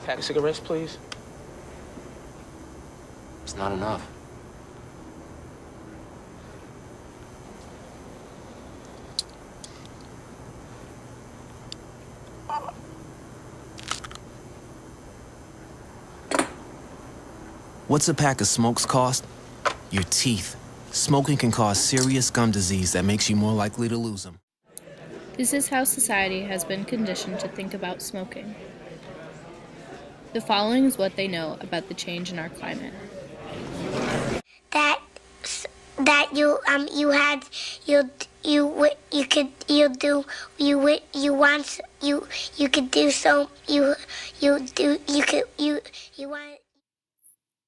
Pack of cigarettes, please. It's not enough. What's a pack of smokes cost? Your teeth. Smoking can cause serious gum disease that makes you more likely to lose them. This is how society has been conditioned to think about smoking. The following is what they know about the change in our climate.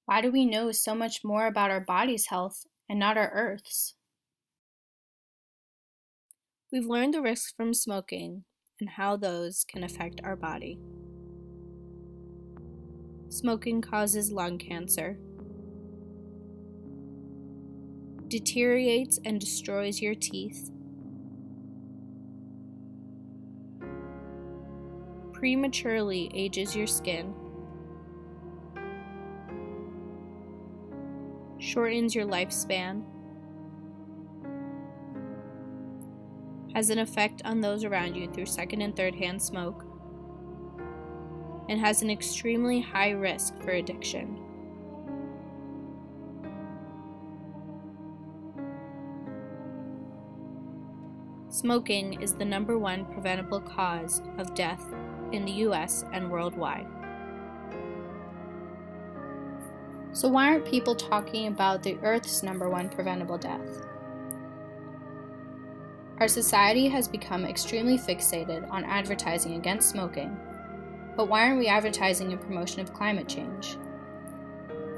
Why do we know so much more about our body's health and not our Earth's? We've learned the risks from smoking and how those can affect our body. Smoking causes lung cancer, deteriorates and destroys your teeth, prematurely ages your skin, shortens your lifespan, has an effect on those around you through second and third hand smoke, and has an extremely high risk for addiction. Smoking is the #1 preventable cause of death in the US and worldwide. So why aren't people talking about the Earth's #1 preventable death? Our society has become extremely fixated on advertising against smoking, but why aren't we advertising in promotion of climate change?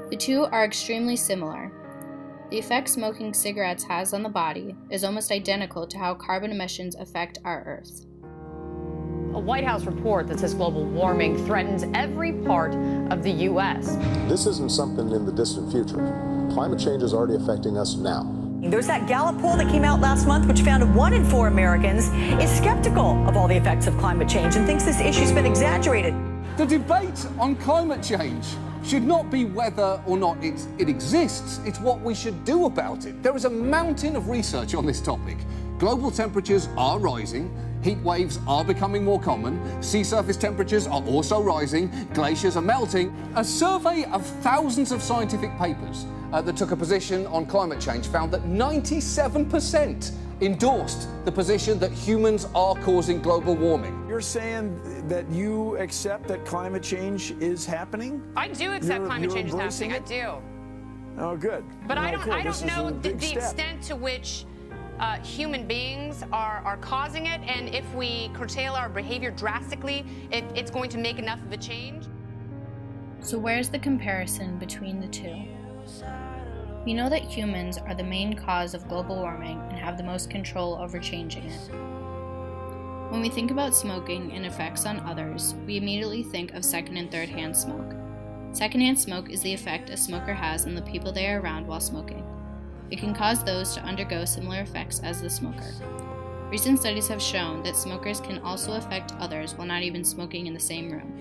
The two are extremely similar. The effect smoking cigarettes has on the body is almost identical to how carbon emissions affect our Earth. A White House report that says global warming threatens every part of the U.S. This isn't something in the distant future. Climate change is already affecting us now. There's that Gallup poll that came out last month, which found 1 in 4 Americans is skeptical of all the effects of climate change and thinks this issue's been exaggerated. The debate on climate change should not be whether or not it exists, it's what we should do about it. There is a mountain of research on this topic. Global temperatures are rising, heat waves are becoming more common, sea surface temperatures are also rising, glaciers are melting. A survey of thousands of scientific papers that took a position on climate change found that 97% endorsed the position that humans are causing global warming. You're saying that you accept that climate change is happening? I do accept climate change is happening. I do. Oh, good. But Well, I cool. don't This is know a the big step. extent to which human beings are causing it, and if we curtail our behavior drastically, if it's going to make enough of a change. So where's the comparison between the two? We know that humans are the main cause of global warming and have the most control over changing it. When we think about smoking and effects on others, we immediately think of second and third hand smoke. Secondhand smoke is the effect a smoker has on the people they are around while smoking. It can cause those to undergo similar effects as the smoker. Recent studies have shown that smokers can also affect others while not even smoking in the same room,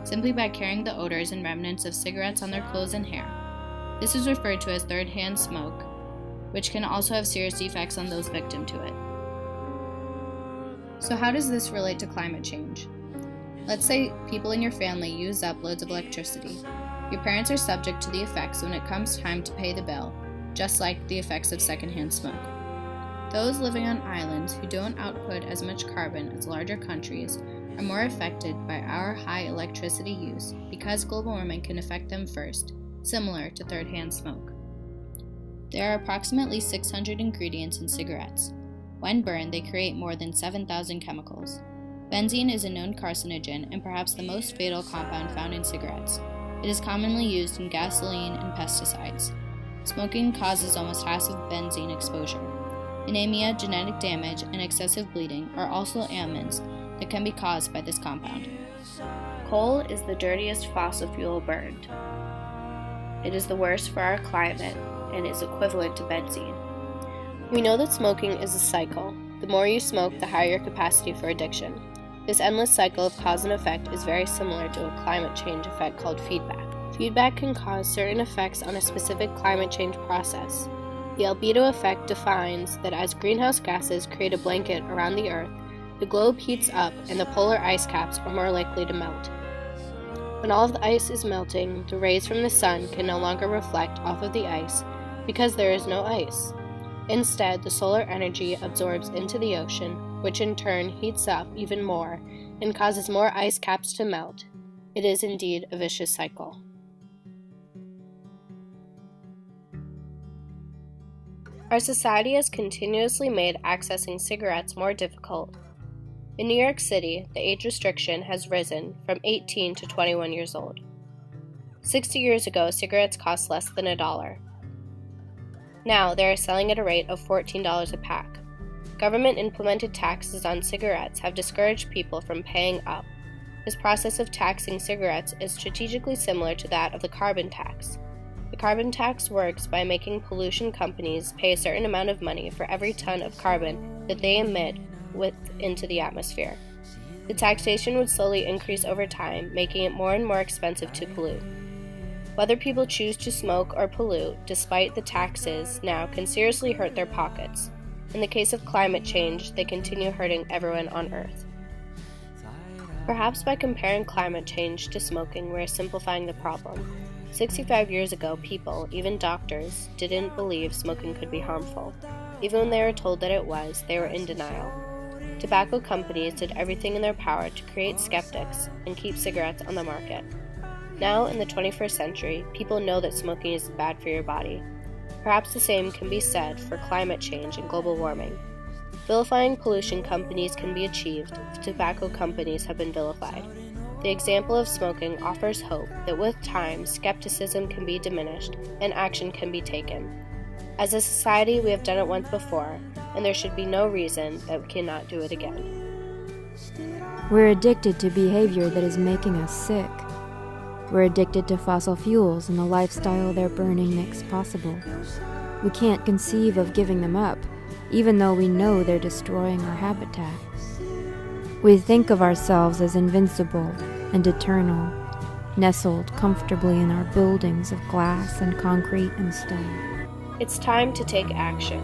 simply by carrying the odors and remnants of cigarettes on their clothes and hair. This is referred to as third-hand smoke, which can also have serious effects on those victim to it. So how does this relate to climate change? Let's say people in your family use up loads of electricity. Your parents are subject to the effects when it comes time to pay the bill, just like the effects of secondhand smoke. Those living on islands who don't output as much carbon as larger countries are more affected by our high electricity use because global warming can affect them first, similar to third-hand smoke. There are approximately 600 ingredients in cigarettes. When burned, they create more than 7,000 chemicals. Benzene is a known carcinogen and perhaps the most fatal compound found in cigarettes. It is commonly used in gasoline and pesticides. Smoking causes almost half of benzene exposure. Anemia, genetic damage, and excessive bleeding are also ailments that can be caused by this compound. Coal is the dirtiest fossil fuel burned. It is the worst for our climate and is equivalent to benzene. We know that smoking is a cycle. The more you smoke, the higher your capacity for addiction. This endless cycle of cause and effect is very similar to a climate change effect called feedback. Feedback can cause certain effects on a specific climate change process. The albedo effect defines that as greenhouse gases create a blanket around the Earth, the globe heats up and the polar ice caps are more likely to melt. When all of the ice is melting, the rays from the sun can no longer reflect off of the ice because there is no ice. Instead, the solar energy absorbs into the ocean, which in turn heats up even more and causes more ice caps to melt. It is indeed a vicious cycle. Our society has continuously made accessing cigarettes more difficult. In New York City, the age restriction has risen from 18 to 21 years old. 60 years ago, cigarettes cost less than $1. Now, they are selling at a rate of $14 a pack. Government-implemented taxes on cigarettes have discouraged people from paying up. This process of taxing cigarettes is strategically similar to that of the carbon tax. The carbon tax works by making pollution companies pay a certain amount of money for every ton of carbon that they emit into the atmosphere. The taxation would slowly increase over time, making it more and more expensive to pollute. Whether people choose to smoke or pollute, despite the taxes now, can seriously hurt their pockets. In the case of climate change, they continue hurting everyone on Earth. Perhaps by comparing climate change to smoking, we're simplifying the problem. 65 years ago, people, even doctors, didn't believe smoking could be harmful. Even when they were told that it was, they were in denial. Tobacco companies did everything in their power to create skeptics and keep cigarettes on the market. Now, in the 21st century, people know that smoking is bad for your body. Perhaps the same can be said for climate change and global warming. Vilifying pollution companies can be achieved if tobacco companies have been vilified. The example of smoking offers hope that with time, skepticism can be diminished and action can be taken. As a society, we have done it once before, and there should be no reason that we cannot do it again. We're addicted to behavior that is making us sick. We're addicted to fossil fuels and the lifestyle their burning makes possible. We can't conceive of giving them up, even though we know they're destroying our habitat. We think of ourselves as invincible and eternal, nestled comfortably in our buildings of glass and concrete and stone. It's time to take action.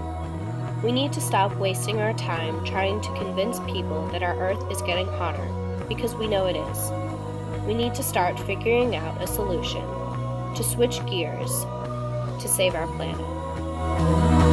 We need to stop wasting our time trying to convince people that our Earth is getting hotter, because we know it is. We need to start figuring out a solution, to switch gears, to save our planet.